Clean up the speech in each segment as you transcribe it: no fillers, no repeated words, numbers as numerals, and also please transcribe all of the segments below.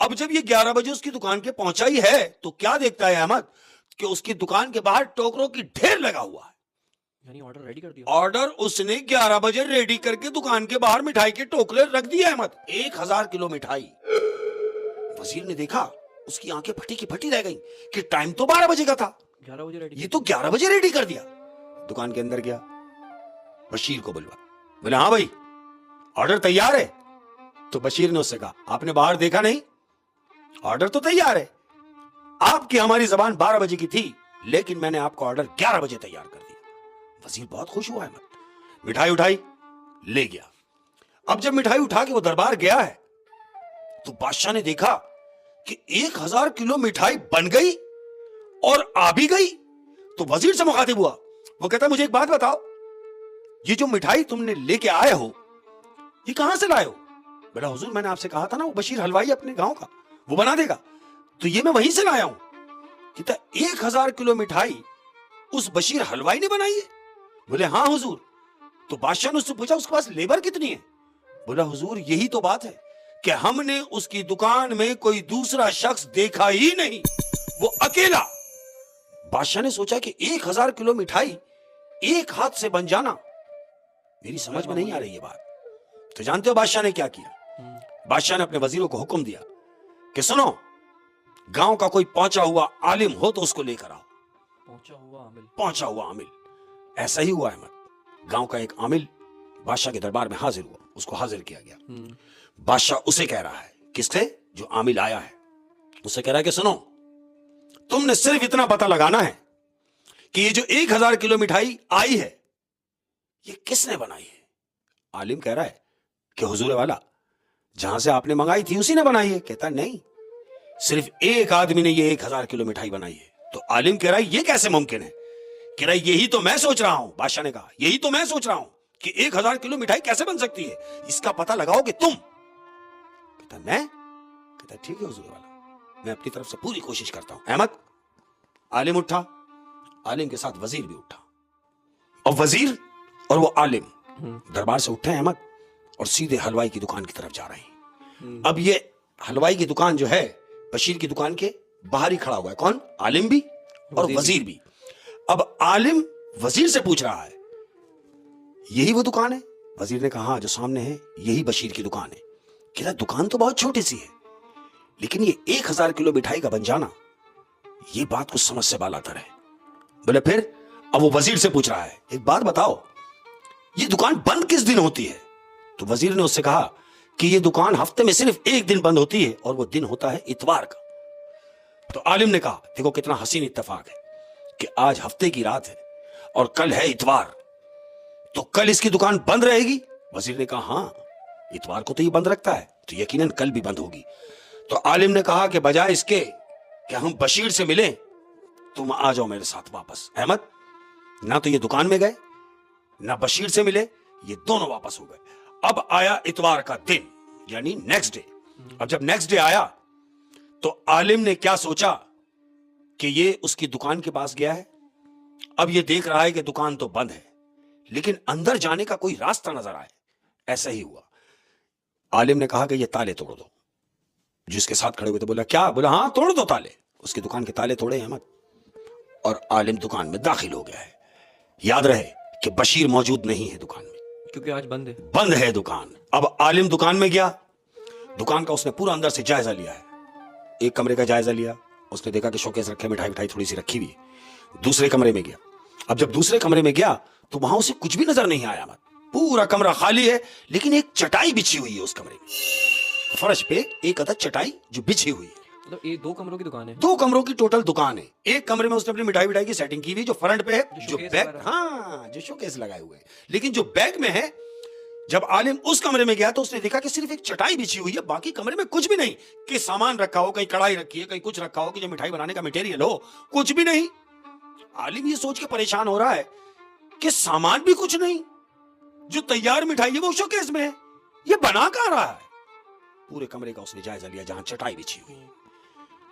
اب جب یہ 11 بجے اس کی دکان کے پہنچا ہی ہے تو کیا دیکھتا ہے احمد کہ اس کی دکان کے باہر ٹوکروں کی ڈھیر لگا ہوا ہے. یعنی آرڈر ریڈی کر دیا. آرڈر اس نے 11 بجے ریڈی کر کے دکان کے باہر مٹھائی کے ٹوکرے رکھ دیے احمد. 1000 کلو مٹھائی. وزیر نے دیکھا, اس کی آنکھیں پھٹی کی پھٹی رہ گئی کہ ٹائم تو 12 بجے کا تھا, 11 بجے ریڈی. یہ تو 11 بجے ریڈی کر دیا. دکان کے اندر گیا, بشیر کو بلوا, بولے ہاں بھائی آرڈر تیار ہے. تو بشیر نے اس سے کہا آپ نے باہر دیکھا نہیں, آرڈر تو تیار ہے, آپ کی ہماری زبان 12 بجے کی تھی لیکن میں نے آپ کو آرڈر 11 بجے تیار کر دیا. وزیر بہت خوش ہوا احمد, مٹھائی اٹھائی لے گیا. اب جب مٹھائی اٹھا کے وہ دربار گیا ہے تو بادشاہ نے دیکھا کہ 1000 کلو مٹھائی بن گئی اور آ بھی گئی. تو وزیر سے مخاطب ہوا, وہ کہتا ہے مجھے ایک بات بتاؤ, یہ جو مٹھائی تم نے لے کے آئے ہو یہ کہاں سے لائے ہو؟ بلا حضور میں نے آپ سے کہا تھا نا وہ بشیر حلوائی اپنے گاؤں کا, وہ بنا دے گا, تو یہ میں وہیں سے لایا ہوں. کہتا 1000 کلو مٹھائی اس بشیر حلوائی نے بنائی ہے؟ بولے ہاں حضور. تو بادشاہ نے اس سے پوچھا اس کے پاس لیبر کتنی ہے؟ بولا حضور یہی تو بات ہے کہ ہم نے اس کی دکان میں کوئی دوسرا شخص دیکھا ہی نہیں, وہ اکیلا. بادشاہ نے سوچا کہ 1000 کلو مٹھائی ایک ہاتھ سے بن جانا, میری سمجھ میں نہیں آ رہی یہ بات. تو جانتے ہو بادشاہ نے کیا کیا؟ بادشاہ نے اپنے وزیروں کو حکم دیا کہ سنو, گاؤں کا کوئی پہنچا ہوا عالم ہو تو اس کو لے کر آؤ. پہنچا ہوا عامل. ایسا ہی ہوا احمد, گاؤں کا ایک عامل بادشاہ کے دربار میں حاضر ہوا, اس کو حاضر کیا گیا. بادشاہ اسے کہہ رہا ہے, کس سے؟ جو عامل آیا ہے اسے کہہ رہا ہے کہ سنو, تم نے صرف اتنا پتہ لگانا ہے کہ یہ جو 1000 کلو مٹھائی آئی ہے یہ کس نے بنائی ہے. عالم کہہ رہا ہے کہ حضور والا جہاں سے آپ نے منگائی تھی اسی نے بنائی ہے. کہتا نہیں, صرف ایک آدمی نے یہ 1000 کلو مٹھائی بنائی ہے. تو عالم کہہ رہا ہے یہ کیسے ممکن ہے؟ کہہ رہا ہے یہی تو میں سوچ رہا ہوں. بادشاہ نے کہا یہی تو میں سوچ رہا ہوں کہ 1000 کلو مٹھائی کیسے بن سکتی ہے, اس کا پتہ لگاؤ کہ تم. کہتا میں؟ کہتا ٹھیک ہے حضور والا, میں اپنی طرف سے پوری کوشش کرتا ہوں. احمد عالم اٹھا, عالم کے ساتھ وزیر بھی اٹھا, اور وزیر اور وہ عالم دربار سے اٹھے احمد اور سیدھے حلوائی کی دکان کی طرف جا رہے ہیں. اب یہ حلوائی کی دکان جو ہے بشیر کی دکان کے باہر ہی کھڑا ہوا ہے. کون؟ عالم بھی اور وزیر بھی. اب عالم وزیر سے پوچھ رہا ہے یہی وہ دکان ہے؟ وزیر نے کہا ہاں جو سامنے ہے یہی بشیر کی دکان ہے. کہتا دکان تو بہت چھوٹی سی ہے لیکن یہ 1000 کلو مٹھائی کا بن جانا یہ بات کچھ سمجھ سے بالاتر ہے. بولے پھر؟ اب وہ وزیر سے پوچھ رہا ہے ایک بات بتاؤ, یہ دکان بند کس دن ہوتی ہے؟ تو وزیر نے اس سے کہا کہ یہ دکان ہفتے میں صرف ایک دن بند ہوتی ہے اور وہ دن ہوتا ہے اتوار کا. تو عالم نے کہا دیکھو کتنا حسین اتفاق ہے کہ آج ہفتے کی رات ہے اور کل ہے اتوار, تو کل اس کی دکان بند رہے گی؟ وزیر نے کہا ہاں اتوار کو تو یہ بند رکھتا ہے تو یقیناً کل بھی بند ہوگی. تو عالم نے کہا کہ بجائے اس کے کہ ہم بشیر سے ملیں تم آ جاؤ میرے ساتھ واپس. احمد نہ تو یہ دکان میں گئے نہ بشیر سے ملے, یہ دونوں واپس ہو گئے. اب آیا اتوار کا دن یعنی نیکسٹ ڈے. اب جب نیکسٹ ڈے آیا تو عالم نے کیا سوچا کہ یہ اس کی دکان کے پاس گیا ہے. اب یہ دیکھ رہا ہے کہ دکان تو بند ہے لیکن اندر جانے کا کوئی راستہ نظر آئے. ایسا ہی ہوا. عالم نے کہا کہ یہ تالے توڑ دو. جس کے ساتھ کھڑے ہوئے تھے بولا کیا؟ بولا ہاں توڑ دو تالے. اس کی دکان کے تالے توڑے احمد اور عالم دکان میں داخل ہو گیا ہے. یاد رہے کہ بشیر موجود نہیں ہے دکان میں کیونکہ آج بند ہے, بند ہے دکان. اب عالم دکان میں گیا, دکان کا اس نے پورا اندر سے جائزہ لیا ہے. ایک کمرے کا جائزہ لیا, اس نے دیکھا کہ شوکیس رکھے, مٹھائی تھوڑی سی رکھی ہوئی ہے. دوسرے کمرے میں گیا. اب جب دوسرے کمرے میں گیا تو وہاں اسے کچھ بھی نظر نہیں آیا. پورا کمرہ خالی ہے لیکن ایک چٹائی بچھی ہوئی ہے اس کمرے میں, فرش پہ ایک عدد چٹائی جو بچھی ہوئی ہے. مطلب یہ 2 کمروں کی دکان ہے, 2 کمروں کی ٹوٹل دکان ہے. ایک کمرے میں اس نے اپنی مٹھائی کی سیٹنگ کی ہوئی جو فرنٹ پہ ہے, جو بیک, ہاں جو شوکیس لگائے ہوئے ہیں, لیکن جو بیک میں ہے. جب عالم اس کمرے میں گیا تو اس نے دیکھا کہ صرف ایک چٹائی بچھی ہوئی ہے, باقی کمرے میں کچھ بھی نہیں. کہ سامان رکھا ہو, کہیں کڑھائی رکھی ہے, کہیں کچھ رکھا ہو, کہ جو مٹھائی بنانے کا مٹیریل ہو, کچھ بھی نہیں. عالم یہ سوچ کے پریشان ہو رہا ہے کہ سامان بھی کچھ نہیں, جو تیار مٹھائی ہے وہ شوکیس میں ہے, یہ بنا کہاں رہا ہے. پورے کمرے کا اس نے جائزہ لیا جہاں چٹائی بچھی ہوئی.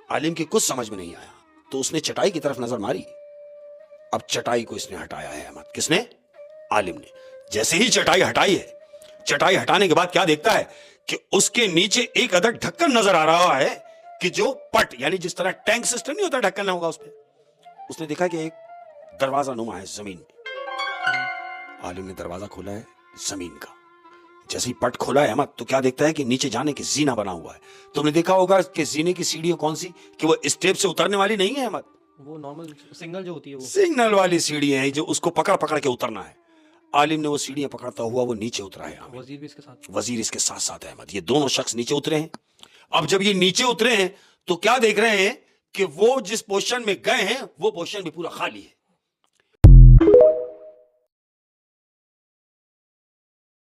عالم کی کچھ سمجھ میں نہیں آیا تو اس نے چٹائی کی طرف نظر ماری. اب چٹائی کو اس نے ہٹایا ہے احمد. کس نے؟ عالم نے. جیسے ہی چٹائی ہٹائی ہے, چٹائی ہٹانے کے بعد کیا دیکھتا ہے کہ اس کے نیچے ایک ادھر ڈھکن نظر آ رہا ہے کہ جو پٹ یعنی جس طرح ٹینک سسٹم نہیں ہوتا ڈھکن نہ ہوگا اس پہ. اس نے دیکھا کہ ایک دروازہ نما ہے زمین میں. عالم نے دروازہ کھولا ہے زمین کا. جیسے ہی پٹ کھولا ہے احمد تو کیا دیکھتا ہے کہ نیچے جانے کی زینہ بنا ہوا ہے. تم نے دیکھا ہوگا کہ زینے کی سیڑھی کون سی کہ وہ اسٹیپ سے اترنے والی نہیں ہے احمد, وہ نارمل سنگل جو ہوتی ہے وہ سگنل والی سیڑھی ہیں جو اس کو پکڑ پکڑ کے اترنا ہے. عالم نے وہ سیڑھیاں پکڑتا ہوا وہ نیچے اترا ہے. وزیر بھی اس کے ساتھ. وزیر اس کے ساتھ ساتھ احمد. یہ دونوں شخص نیچے اترے ہیں. اب جب یہ نیچے اترے ہیں تو کیا دیکھ رہے ہیں کہ وہ جس پوزیشن میں گئے ہیں وہ پوزیشن بھی پورا خالی ہے.